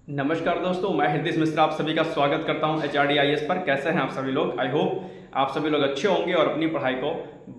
नमस्कार दोस्तों, मैं हृदय मिश्र आप सभी का स्वागत करता हूं HRD IAS पर। कैसे हैं आप सभी लोग? आई होप आप सभी लोग अच्छे होंगे और अपनी पढ़ाई को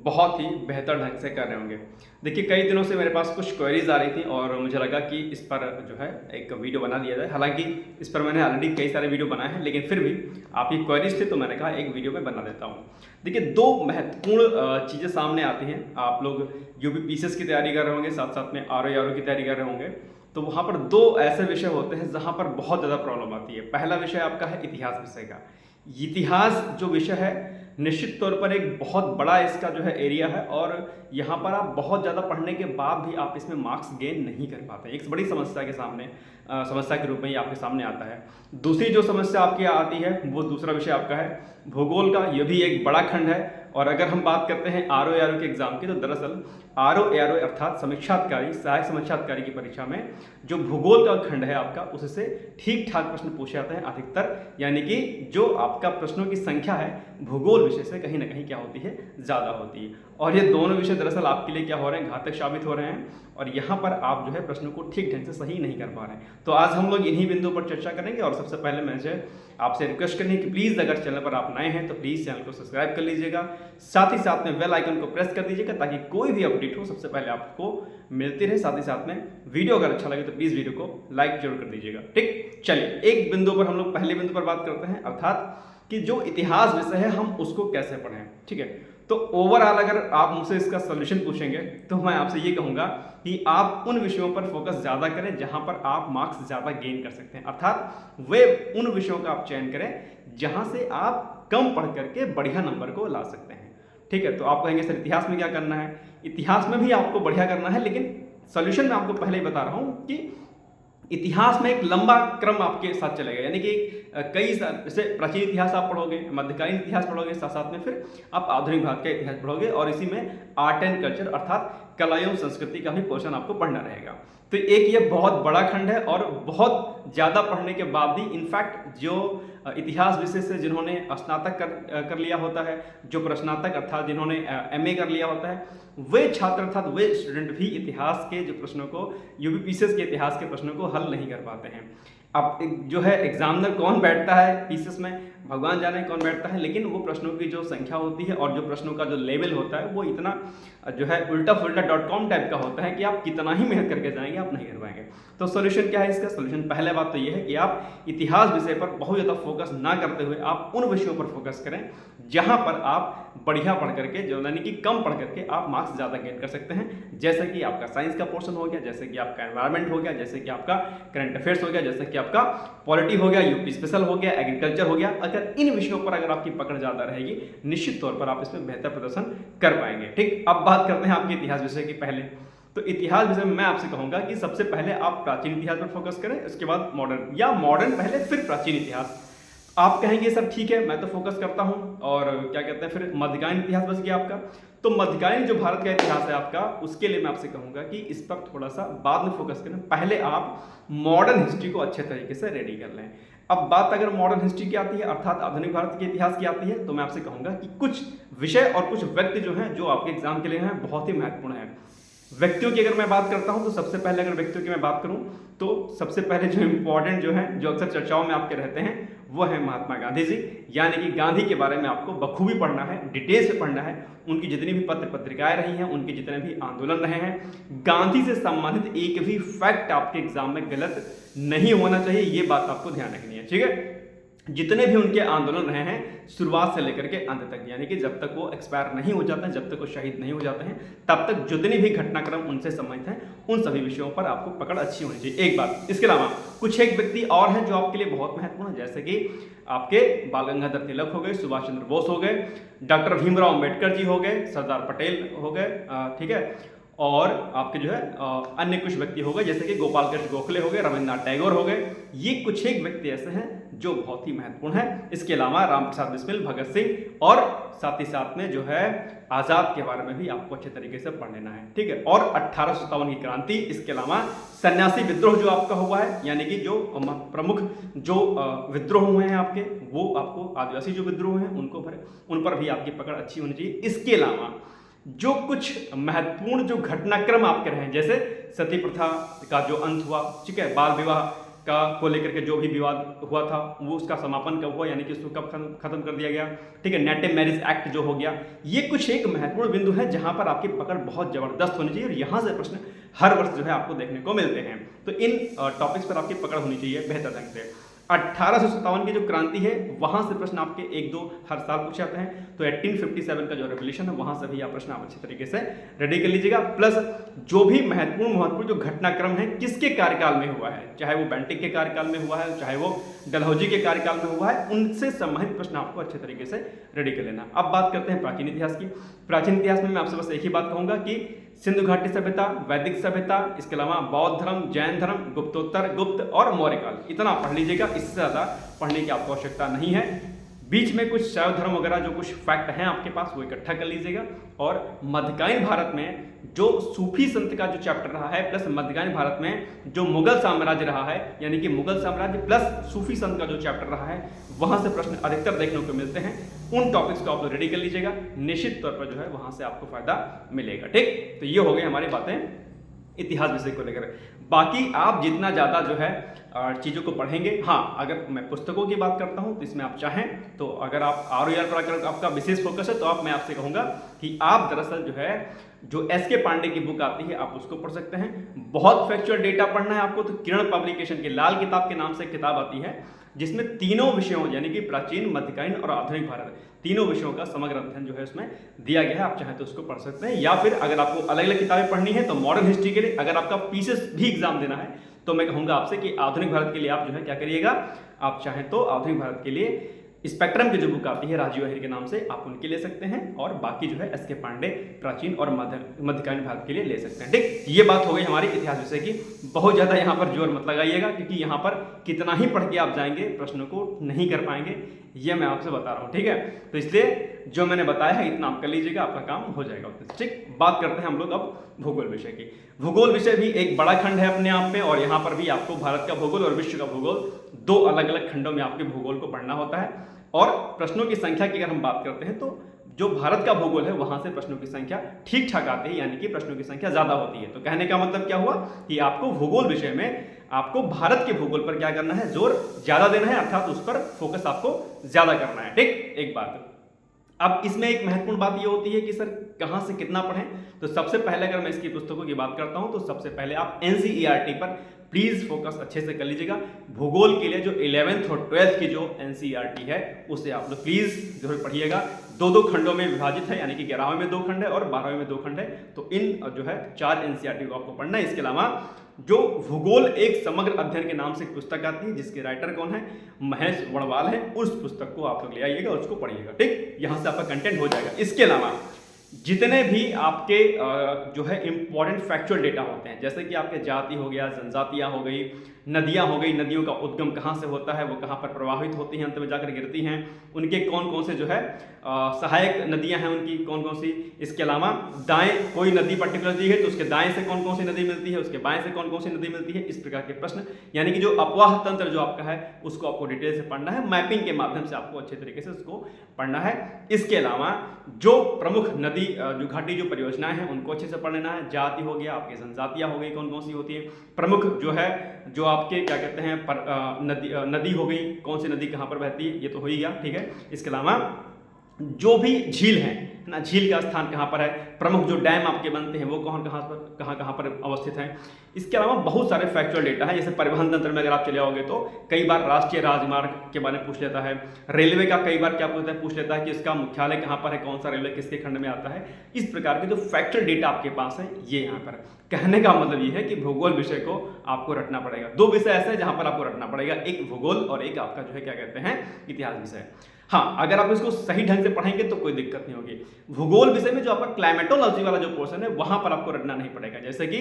बहुत ही बेहतर ढंग से कर रहे होंगे। देखिए, कई दिनों से मेरे पास कुछ क्वेरीज आ रही थी और मुझे लगा कि इस पर जो है एक वीडियो बना लिया जाए। हालांकि इस पर मैंने ऑलरेडी कई सारे वीडियो बनाए हैं, लेकिन फिर भी आपकी क्वेरीज थी तो मैंने कहा एक वीडियो में बना देता हूँ। देखिए, दो महत्वपूर्ण चीज़ें सामने आती हैं। आप लोग UP PCS की तैयारी कर रहे होंगे, साथ साथ में RO की तैयारी कर रहे होंगे, तो वहाँ पर दो ऐसे विषय होते हैं जहाँ पर बहुत ज़्यादा प्रॉब्लम आती है। पहला विषय आपका है इतिहास विषय का। इतिहास जो विषय है, निश्चित तौर पर एक बहुत बड़ा इसका जो है एरिया है और यहाँ पर आप बहुत ज़्यादा पढ़ने के बाद भी आप इसमें मार्क्स गेन नहीं कर पाते। एक बड़ी समस्या के सामने समस्या के रूप में ये आपके सामने आता है। दूसरी जो समस्या आपकी आती है वो दूसरा विषय आपका है भूगोल का। यह भी एक बड़ा खंड है और अगर हम बात करते हैं RO के एग्जाम की, तो दरअसल RO अर्थात समीक्षाधिकारी सहायक समीक्षाधिकारी की परीक्षा में जो भूगोल का खंड है आपका, उससे ठीक ठाक प्रश्न पूछे जाते हैं अधिकतर। यानी कि जो आपका प्रश्नों की संख्या है भूगोल विषय से कहीं ना कहीं क्या होती है, ज़्यादा होती है। और ये दोनों विषय दरअसल आपके लिए क्या हो रहे हैं, घातक साबित हो रहे हैं और यहाँ पर आप जो है प्रश्नों को ठीक ढंग से सही नहीं कर पा रहे हैं। तो आज हम लोग इन्हीं बिंदुओं पर चर्चा करेंगे और सबसे पहले मुझे आपसे रिक्वेस्ट करनी है कि प्लीज़ अगर चैनल पर आप नए हैं तो प्लीज़ चैनल को सब्सक्राइब कर लीजिएगा, साथ ही साथ में बेल आइकन को प्रेस कर दीजिएगा ताकि कोई भी अपडेट हो सबसे पहले आपको मिलती रहे। साथ ही साथ में वीडियो अगर अच्छा लगे तो प्लीज़ वीडियो को लाइक जरूर कर दीजिएगा। ठीक, चलिए एक बिंदु पर हम लोग पहले बिंदु पर बात करते हैं, अर्थात कि जो इतिहास विषय है हम उसको कैसे पढ़ें। ठीक है, तो ओवरऑल अगर आप मुझसे इसका सोल्यूशन पूछेंगे तो मैं आपसे ये कहूँगा कि आप उन विषयों पर फोकस ज़्यादा करें जहाँ पर आप मार्क्स ज़्यादा गेन कर सकते हैं, अर्थात वे उन विषयों का आप चयन करें जहाँ से आप कम पढ़ करके बढ़िया नंबर को ला सकते हैं। ठीक है, तो आप कहेंगे सर इतिहास में क्या करना है? इतिहास में भी आपको बढ़िया करना है, लेकिन सोल्यूशन मैं आपको पहले ही बता रहा हूँ कि इतिहास में एक लंबा क्रम आपके साथ चलेगा। यानी कि कई जैसे प्राचीन इतिहास आप पढ़ोगे, मध्यकालीन इतिहास पढ़ोगे, साथ साथ में फिर आप आधुनिक भारत का इतिहास पढ़ोगे और इसी में आर्ट एंड कल्चर अर्थात कला एवं संस्कृति का भी पोर्शन आपको पढ़ना रहेगा। तो एक ये बहुत बड़ा खंड है और बहुत ज़्यादा पढ़ने के बाद भी इनफैक्ट जो इतिहास विषय से जिन्होंने स्नातक कर लिया होता है, जो प्रश्नातक अर्थात जिन्होंने MA कर लिया होता है, वे छात्र अर्थात वे स्टूडेंट भी इतिहास के जो प्रश्नों को UP PCS के इतिहास के प्रश्नों को हल नहीं कर पाते हैं। अब जो है एग्जामिनर कौन बैठता है PCS में, भगवान जाने कौन बैठता है, लेकिन वो प्रश्नों की जो संख्या होती है और जो प्रश्नों का जो लेवल होता है वो इतना जो है उल्टा फुल्टा .com टाइप का होता है कि आप कितना ही मेहनत करके जाएंगे आप नहीं कर पाएंगे। तो सोल्यूशन क्या है इसका? सोल्यूशन पहले बात तो ये है कि आप इतिहास विषय पर बहुत ज़्यादा फोकस ना करते हुए आप उन विषयों पर फोकस करें जहाँ पर आप बढ़िया पढ़ करके, जो यानी कि कम पढ़ करके आप मार्क्स ज़्यादा गेन कर सकते हैं। जैसे कि आपका साइंस का पोर्शन हो गया, जैसे कि आपका एनवायरनमेंट हो गया, जैसे कि आपका करंट अफेयर्स हो गया, जैसे कि आपका पॉलिटी हो गया, UP स्पेशल हो गया, एग्रीकल्चर हो गया। अगर इन विषयों पर अगर आपकी पकड़ ज़्यादा रहेगी, निश्चित तौर पर आप इसमें बेहतर प्रदर्शन कर पाएंगे। ठीक, अब बात करते हैं आपके इतिहास विषय की। पहले तो इतिहास विषय में मैं आपसे कहूँगा कि सबसे पहले आप प्राचीन इतिहास पर फोकस करें, उसके बाद मॉडर्न, या मॉडर्न पहले फिर प्राचीन इतिहास। आप कहेंगे सर ठीक है, मैं तो फोकस करता हूँ और क्या कहते हैं फिर मध्यकालीन इतिहास बच गया आपका। तो मध्यकालीन जो भारत का इतिहास है आपका, उसके लिए मैं आपसे कहूँगा कि इस पर थोड़ा सा बाद में फोकस करें, पहले आप मॉडर्न हिस्ट्री को अच्छे तरीके से रेडी कर लें। अब बात अगर मॉडर्न हिस्ट्री की आती है अर्थात आधुनिक भारत के इतिहास की आती है, तो मैं आपसे कहूँगा कि कुछ विषय और कुछ व्यक्ति जो हैं जो आपके एग्जाम के लिए हैं बहुत ही महत्वपूर्ण है। व्यक्तियों की अगर मैं बात करता हूं तो सबसे पहले अगर व्यक्तियों की मैं बात करूं तो सबसे पहले जो इंपॉर्टेंट जो है, जो अक्सर चर्चाओं में आपके रहते हैं, वो है महात्मा गांधी जी। यानी कि गांधी के बारे में आपको बखूबी पढ़ना है, डिटेल्स में पढ़ना है। उनकी जितनी भी पत्र पत्रिकाएं रही हैं, उनके जितने भी आंदोलन रहे हैं, गांधी से संबंधित एक भी फैक्ट आपके एग्जाम में गलत नहीं होना चाहिए, ये बात आपको ध्यान रखनी है। ठीक है, जितने भी उनके आंदोलन रहे हैं शुरुआत से लेकर के अंत तक, यानी कि जब तक वो एक्सपायर नहीं हो जाते हैं, जब तक वो शहीद नहीं हो जाते हैं, तब तक जितनी भी घटनाक्रम उनसे संबंधित हैं, उन सभी विषयों पर आपको पकड़ अच्छी होनी चाहिए। एक बात, इसके अलावा कुछ एक व्यक्ति और हैं जो आपके लिए बहुत महत्वपूर्ण है, जैसे कि आपके बाल गंगाधर तिलक हो गए, सुभाष चंद्र बोस हो गए, डॉक्टर भीमराव अम्बेडकर जी हो गए, सरदार पटेल हो गए, ठीक है, और आपके जो है अन्य कुछ व्यक्ति हो गए जैसे कि गोपाल कृष्ण गोखले हो गए, रविन्द्रनाथ टैगोर हो गए। ये कुछ एक व्यक्ति ऐसे हैं जो बहुत ही महत्वपूर्ण है। इसके अलावा राम प्रसाद बिस्मिल, भगत सिंह और साथ ही साथ में जो है आज़ाद के बारे में भी आपको अच्छे तरीके से पढ़ लेना है। ठीक है, और 1857 की क्रांति, इसके अलावा सन्यासी विद्रोह जो आपका हुआ है, यानी कि जो प्रमुख जो विद्रोह हुए हैं आपके, वो आपको आदिवासी जो विद्रोह हैं उन पर भी आपकी पकड़ अच्छी होनी चाहिए। इसके अलावा जो कुछ महत्वपूर्ण जो घटनाक्रम आपके रहे, जैसे सती प्रथा का जो अंत हुआ, ठीक है, बाल विवाह, का को लेकर के जो भी विवाद हुआ था वो उसका समापन कब हुआ, यानी कि उसको कब खत्म कर दिया गया, ठीक है। नेटिव मैरिज एक्ट जो हो गया, ये कुछ एक महत्वपूर्ण बिंदु है जहां पर आपकी पकड़ बहुत जबरदस्त होनी चाहिए और यहाँ से प्रश्न हर वर्ष जो है आपको देखने को मिलते हैं। तो इन टॉपिक्स पर आपकी पकड़ होनी चाहिए बेहतर ढंग से। 1857 की जो क्रांति है वहां से प्रश्न आपके एक दो हर साल पूछे जाते हैं। तो 1857 का जो रेवोल्यूशन है वहां से भी आप प्रश्न आप अच्छी तरीके से रेडी कर लीजिएगा। प्लस जो भी महत्वपूर्ण जो घटनाक्रम है किसके कार्यकाल में हुआ है, चाहे वो बेंटिक के कार्यकाल में हुआ है, चाहे वो डलहौजी के कार्यकाल में हुआ है, उनसे संबंधित प्रश्न आपको अच्छे तरीके से रेडी कर लेना। अब बात करते हैं प्राचीन इतिहास की। प्राचीन इतिहास में मैं आपसे बस एक ही बात कहूंगा कि सिंधु घाटी सभ्यता, वैदिक सभ्यता, इसके अलावा बौद्ध धर्म, जैन धर्म, गुप्तोत्तर, गुप्त और मौर्य काल, इतना पढ़ लीजिएगा। इससे ज़्यादा पढ़ने की आपको आवश्यकता नहीं है। बीच में कुछ शैव धर्म वगैरह जो कुछ फैक्ट हैं आपके पास वो इकट्ठा कर लीजिएगा। और मध्यकालीन भारत में जो सूफी संत का जो चैप्टर रहा है, प्लस मध्यकालीन भारत में जो मुगल साम्राज्य रहा है, यानी कि मुगल साम्राज्य प्लस सूफी संत का जो चैप्टर रहा है, वहां से प्रश्न अधिकतर देखने को मिलते हैं। उन टॉपिक्स को आप लोग रेडी कर लीजिएगा, निश्चित तौर पर जो है वहां से आपको फायदा मिलेगा, ठीक। तो ये हो गई हमारी बातें इतिहास विषय को लेकर। बाकी आप जितना ज़्यादा जो है चीज़ों को पढ़ेंगे, हाँ, अगर मैं पुस्तकों की बात करता हूँ तो इसमें आप चाहें तो अगर आप ROER पर अगर आपका विशेष फोकस है तो मैं आपसे कहूँगा कि आप दरअसल जो है जो SK पांडे की बुक आती है आप उसको पढ़ सकते हैं। बहुत फैक्चुअल डेटा पढ़ना है आपको तो किरण पब्लिकेशन की लाल किताब के नाम से किताब आती है जिसमें तीनों विषयों यानी कि प्राचीन, मध्यकालीन और आधुनिक भारत, तीनों विषयों का समग्र अध्ययन जो है उसमें दिया गया है। आप चाहें तो उसको पढ़ सकते हैं, या फिर अगर आपको अलग अलग किताबें पढ़नी है तो मॉडर्न हिस्ट्री के लिए अगर आपका पीसीएस भी एग्जाम देना है तो मैं कहूँगा आपसे कि आधुनिक भारत के लिए आप जो है क्या करिएगा, आप चाहें तो आधुनिक भारत के लिए स्पेक्ट्रम की जो बुक आती है राजीव अहिर के नाम से आप उनके ले सकते हैं, और बाकी जो है SK पांडे प्राचीन और मध्यकालीन भारत के लिए ले सकते हैं, ठीक। ये बात हो गई हमारी इतिहास विषय की। बहुत ज़्यादा यहाँ पर जोर मत लगाइएगा क्योंकि यहाँ पर कितना ही पढ़ के आप जाएंगे प्रश्नों को नहीं कर पाएंगे, ये मैं आपसे बता रहा हूँ, ठीक है। तो इसलिए जो मैंने बताया है इतना आप कर लीजिएगा, आपका काम हो जाएगा, ठीक। बात करते हैं हम लोग अब भूगोल विषय की। भूगोल विषय भी एक बड़ा खंड है अपने आप में, और यहाँ पर भी आपको भारत का भूगोल और विश्व का भूगोल दो अलग अलग खंडों में आपके भूगोल को पढ़ना होता है। और प्रश्नों की संख्या की अगर हम बात करते हैं तो जो भारत का भूगोल है वहां से प्रश्नों की संख्या ठीक ठाक आती है, यानी कि प्रश्नों की संख्या ज्यादा होती है। तो कहने का मतलब क्या हुआ कि आपको भूगोल विषय में आपको भारत के भूगोल पर क्या करना है, जोर ज्यादा देना है, अर्थात उस पर फोकस आपको ज्यादा करना है, ठीक। एक बात। अब इसमें एक महत्वपूर्ण बात ये होती है कि सर कहाँ से कितना पढ़ें। तो सबसे पहले अगर मैं इसकी पुस्तकों की बात करता हूं तो सबसे पहले आप NCERT पर प्लीज फोकस अच्छे से कर लीजिएगा। भूगोल के लिए जो 11th और 12th की जो NCERT है उसे आप लोग प्लीज जो है पढ़िएगा। दो खंडों में विभाजित है, यानी कि 11वें में 2 खंड है और 12वें में 2 खंड है। तो इन जो है 4 NCERT को आपको पढ़ना है। इसके अलावा जो भूगोल एक समग्र अध्ययन के नाम से एक पुस्तक आती है जिसके राइटर कौन है, महेश वड़वाल है, उस पुस्तक को आप लोग ले आइएगा और उसको पढ़िएगा, ठीक। यहाँ से आपका कंटेंट हो जाएगा। इसके अलावा जितने भी आपके जो है इंपॉर्टेंट फैक्चुअल डेटा होते हैं, जैसे कि आपके जाति हो गया, जनजातियां हो गई, नदियां हो गई, नदियों का उद्गम कहाँ से होता है, वो कहाँ पर प्रवाहित होती हैं, अंत में जाकर गिरती हैं, उनके कौन कौन से जो है सहायक नदियां हैं, उनकी कौन कौन सी। इसके अलावा दाएं कोई नदी पर्टिकुलर दी है तो उसके दाएं से कौन कौन सी नदी मिलती है, उसके बाएं से कौन कौन सी नदी मिलती है, इस प्रकार के प्रश्न, यानी कि जो अपवाह तंत्र जो आपका है उसको आपको डिटेल से पढ़ना है। मैपिंग के माध्यम से आपको अच्छे तरीके से उसको पढ़ना है। इसके अलावा जो प्रमुख नदी जो घाटी जो परियोजनाएं हैं उनको अच्छे से पढ़ लेना है। जाति हो गया, आपकी जनजातियां हो गई, कौन कौन सी होती है, प्रमुख जो है जो आपके क्या कहते हैं नदी हो गई, कौन सी नदी कहाँ पर बहती है, ये तो हो ही गया, ठीक है। इसके अलावा जो भी झील है ना, झील का स्थान कहाँ पर है, प्रमुख जो डैम आपके बनते हैं वो कहाँ पर अवस्थित हैं। इसके अलावा बहुत सारे फैक्चुअल डेटा है, जैसे परिवहन तंत्र में अगर आप चले आओगे तो कई बार राष्ट्रीय राजमार्ग के बारे में पूछ लेता है। रेलवे का कई बार क्या पूछ लेता है कि इसका मुख्यालय कहाँ पर है, कौन सा रेलवे किसके खंड में आता है। इस प्रकार के जो फैक्चुअल डेटा आपके पास है ये यहाँ पर। कहने का मतलब ये है कि भूगोल विषय को आपको रटना पड़ेगा। 2 विषय ऐसे हैं जहाँ पर आपको रटना पड़ेगा, एक भूगोल और एक आपका जो है क्या कहते हैं इतिहास विषय। हाँ, अगर आप इसको सही ढंग से पढ़ेंगे तो कोई दिक्कत नहीं होगी। भूगोल विषय में जो आपका क्लाइमेटोलॉजी वाला जो पोर्शन है वहां पर आपको रटना नहीं पड़ेगा, जैसे कि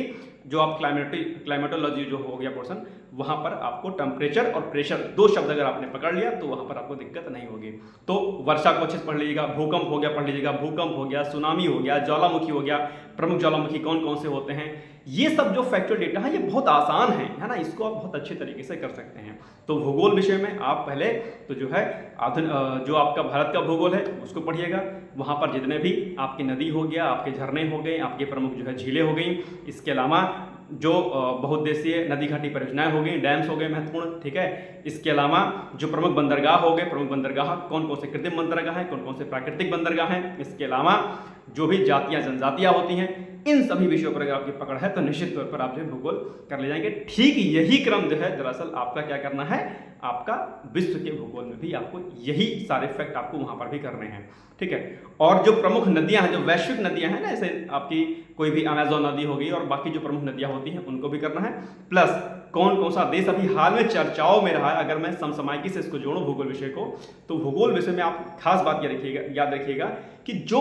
जो आप क्लाइमेटोलॉजी जो हो गया पोर्शन, वहां पर आपको टेम्परेचर और प्रेशर 2 शब्द अगर आपने पकड़ लिया तो वहां पर आपको दिक्कत नहीं होगी। तो वर्षा को अच्छे से पढ़ लीजिएगा, भूकंप हो गया पढ़ लीजिएगा, भूकंप हो गया, सुनामी हो गया, ज्वालामुखी हो गया, प्रमुख ज्वालामुखी कौन कौन से होते हैं, ये सब जो फैक्चुअल डेटा है ये बहुत आसान है ना, इसको आप बहुत अच्छे तरीके से कर सकते हैं। तो भूगोल विषय में आप पहले तो जो है जो आपका भारत का भूगोल है उसको पढ़िएगा। वहाँ पर जितने भी आपकी नदी हो गया, आपके झरने हो गए, आपके प्रमुख जो है झीलें हो गई, इसके अलावा जो बहुउद्देशीय नदी घाटी परियोजनाएं हो गई, डैम्स हो गए महत्वपूर्ण, ठीक है। इसके अलावा जो प्रमुख बंदरगाह हो गए, प्रमुख बंदरगाह कौन कौन से कृत्रिम बंदरगाह हैं, कौन कौन से प्राकृतिक बंदरगाह हैं, इसके अलावा जो भी जातियां जनजातियां होती हैं, इन सभी विषयों पर अगर आपकी पकड़ है तो निश्चित तौर पर आप जो भूगोल कर ले जाएंगे। ठीक यही क्रम जो है दरअसल आपका क्या करना है, आपका विश्व के भूगोल में भी आपको यही सारे फैक्ट आपको वहां पर भी करने हैं, ठीक है। और जो प्रमुख नदियां हैं, जो वैश्विक नदियां हैं ना, जैसे आपकी कोई भी अमेजोन नदी होगी और बाकी जो प्रमुख नदियां होती हैं उनको भी करना है। प्लस कौन कौन सा देश अभी हाल में चर्चाओं में रहा है, अगर मैं समसामयिकी से इसको जोड़ूं भूगोल विषय को, तो भूगोल विषय में आप खास बात याद रखिएगा कि जो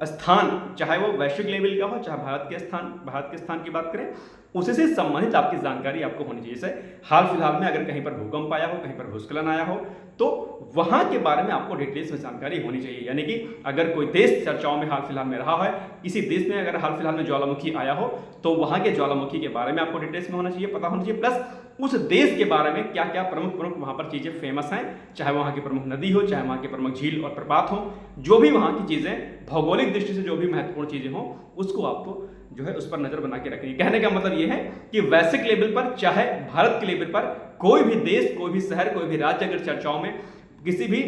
स्थान चाहे वो वैश्विक लेवल का हो, चाहे भारत के स्थान की बात करें, उसी से संबंधित आपकी जानकारी आपको होनी चाहिए। जैसे हाल फिलहाल में अगर कहीं पर भूकंप आया हो, कहीं पर भूस्खलन आया हो, तो वहां के बारे में आपको डिटेल्स में जानकारी होनी चाहिए। यानी कि अगर कोई देश चर्चाओं में हाल फिलहाल में रहा है, किसी देश में अगर हाल फिलहाल में ज्वालामुखी आया हो, तो वहां के ज्वालामुखी के बारे में आपको डिटेल्स में होना चाहिए, पता होना चाहिए। प्लस उस देश के बारे में क्या क्या प्रमुख वहां पर चीजें फेमस हैं, चाहे वहां की प्रमुख नदी हो, चाहे वहां के प्रमुख झील और प्रपात हो, जो भी वहां की चीजें भौगोलिक दृष्टि से जो भी महत्वपूर्ण चीजें हो, उसको आपको जो है उस पर नजर बना के रखनी है। कहने का मतलब ये है कि वैश्विक लेवल पर, चाहे भारत के लेवल पर, कोई भी देश, कोई भी शहर, कोई भी राज्य अगर चर्चाओं में किसी भी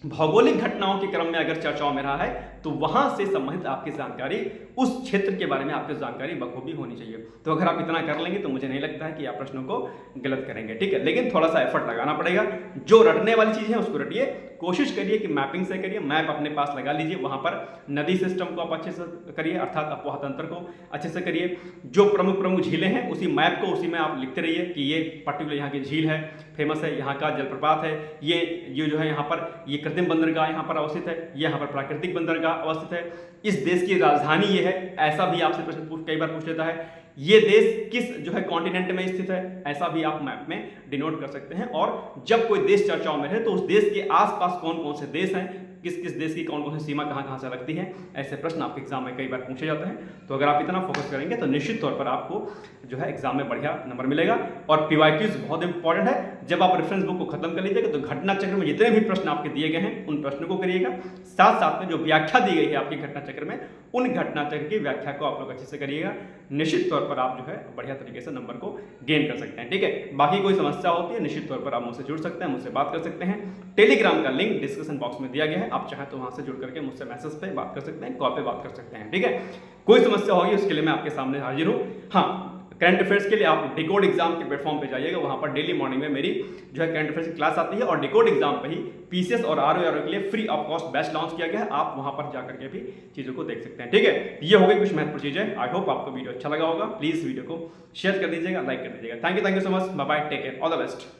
भौगोलिक घटनाओं के क्रम में अगर चर्चाओं में रहा है, तो वहां से संबंधित आपकी जानकारी, उस क्षेत्र के बारे में आपकी जानकारी बखूबी होनी चाहिए। तो अगर आप इतना कर लेंगे तो मुझे नहीं लगता है कि आप प्रश्नों को गलत करेंगे, ठीक है। लेकिन थोड़ा सा एफर्ट लगाना पड़ेगा। जो रटने वाली चीज है उसको रटिए, कोशिश करिए कि मैपिंग से करिए, मैप अपने पास लगा लीजिए, वहां पर नदी सिस्टम को आप अच्छे से करिए, अर्थात अपवाह तंत्र को अच्छे से करिए। जो प्रमुख झीलें हैं उसी मैप को, उसी में आप लिखते रहिए कि ये पर्टिकुलर यहाँ की झील है, फेमस है, यहाँ का जलप्रपात है, ये जो है यहाँ पर ये कृत्रिम बंदरगाह यहाँ पर अवस्थित है, ये यहाँ पर प्राकृतिक बंदरगाह अवस्थित है, इस देश की राजधानी ये है, ऐसा भी आपसे प्रश्न कई बार पूछ लेता है। ये देश किस जो है कॉन्टिनेंट में स्थित है, ऐसा भी आप मैप में डिनोट कर सकते हैं। और जब कोई देश चर्चाओं में है तो उस देश के आसपास कौन कौन से देश हैं, किस किस देश की कौन कौन सी सीमा कहाँ से लगती है, ऐसे प्रश्न आपके एग्जाम में कई बार पूछे जाते हैं। तो अगर आप इतना फोकस करेंगे तो निश्चित तौर पर आपको जो है एग्जाम में बढ़िया नंबर मिलेगा। और पीवाईक्यूज बहुत इंपॉर्टेंट है। जब आप रेफरेंस बुक को खत्म कर लीजिएगा तो घटना चक्र में जितने भी प्रश्न आपके दिए गए हैं उन प्रश्नों को करिएगा, साथ साथ में जो व्याख्या दी गई है आपकी घटना चक्र में, उन घटना चक्र की व्याख्या को आप लोग अच्छे से करिएगा। निश्चित तौर पर आप जो है बढ़िया तरीके से नंबर को गेन कर सकते हैं, ठीक है। बाकी कोई समस्या होती है निश्चित तौर पर आप मुझसे जुड़ सकते हैं, मुझसे बात कर सकते हैं। टेलीग्राम का लिंक डिस्क्रिप्शन बॉक्स में दिया गया है, आप चाहें तो वहां से जुड़ करके मुझसे मैसेज पे बात कर सकते हैं, कॉल पे बात कर सकते हैं, ठीक है। कोई समस्या होगी उसके लिए मैं आपके सामने हाजिर हूँ। हाँ, करंट अफेयर्स के लिए आप डिकोड एग्जाम के प्लेटफॉर्म पे जाइएगा, वहां पर डेली मॉर्निंग में मेरी जो है करंट अफेयर्स की क्लास आती है और डिकोड एग्जाम पे ही पीसीएस और आरओ के लिए free of cost batch launch किया गया है, आप वहां पर जाकर के भी चीजों को देख सकते हैं, ठीक है। ये हो गई कुछ महत्वपूर्ण चीजें। आई होप आपको वीडियो अच्छा लगा होगा। प्लीज वीडियो को शेयर कर दीजिएगा, लाइक कर दीजिएगा। Thank you so much, bye bye, take care, all the best.